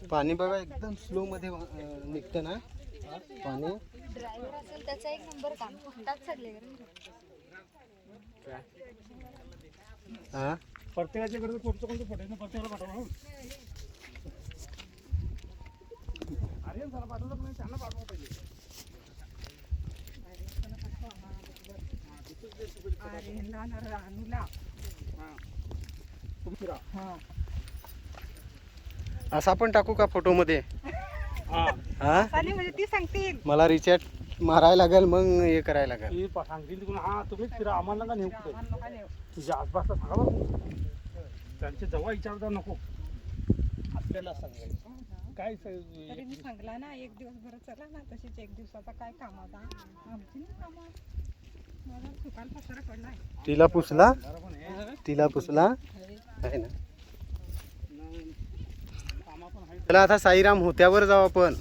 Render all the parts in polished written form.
पाणी बघा एकदम स्लो मध्ये निघतं ना पाणी. ड्रायव्हर असेल त्याचा एक नंबर काम. फुटतात सगळे हा प्रत्येकाच्या कडे फोटो कोणतं फोटो प्रत्येकाला पाठवा. अरे जरा पाठवलं नाही त्यांना पाठवा पाहिजे. असा पण टाकू का फोटो मध्ये? हा म्हणजे ती सांगतील मला रिचार्ज मारायला लागेल मग हे करायला लागेल. सांगतील तिकडून. हा तुम्हीच फिरा आम्हाला का नेऊ कुठे तुझ्या आसपासला सांगा बघ. त्यांचे जवळ विचारता नको आपल्याला सांगायचं काय. तरी मी सांगला ना एक दिवस बरं चला ना. तशीच एक दिवसाचा काय कामाचा आमची नाही कामा. मला सुकाल पसारा पडलाय. तिला पुसला आहे ना. चला आता साईराम होत्यावर जाऊ आपण.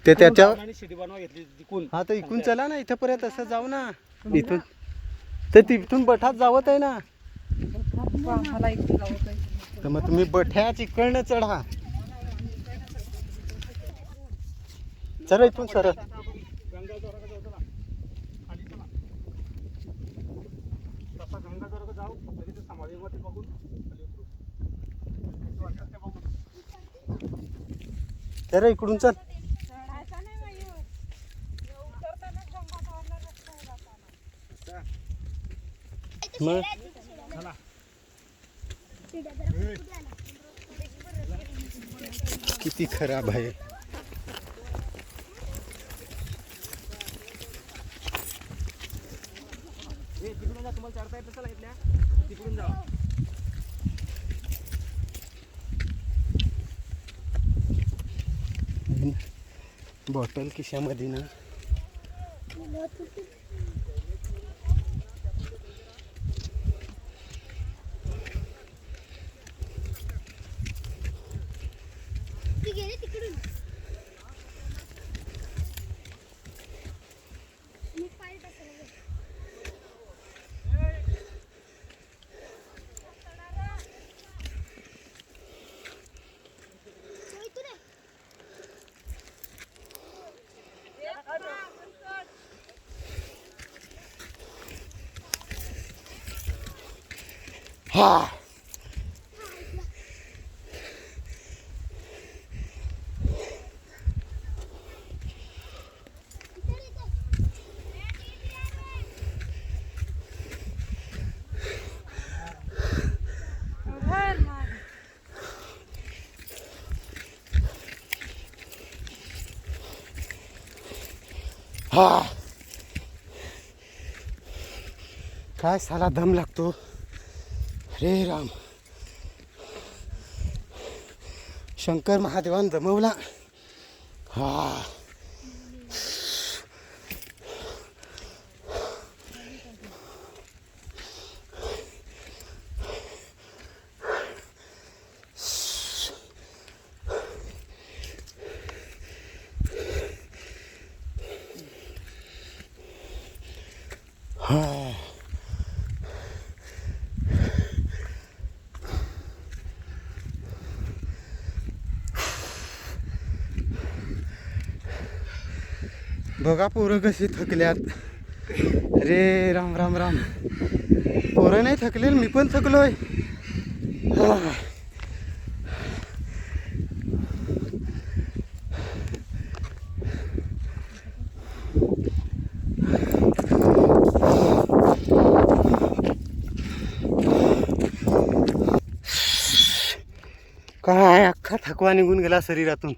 ते त्याच्यावर शिडी बनवा घेतली तिकून. हा तर इकून चला ना इथपर्यंत असं जाऊ ना. इथून तर तिथून बठात जावत आहे ना. मला इकडे जावं तर मग तुम्ही बठ्याच इकडनं चढा. चला इथून सरळ. तर इकडून चल. मग किती खराब आहे. तुम्हाला चढता येत नसेल इथल्या तिकडून जा. बॉटल खिशामध्ये ना. हा हा काय साला दम लागतो रे राम. शंकर महादेवान दमवला. हा हा बघा पोरं कशी थकल्यात. रे राम राम राम. पोरं नाही थकले मी पण थकलोय. काय अख्खा थकवा निघून गेला शरीरातून.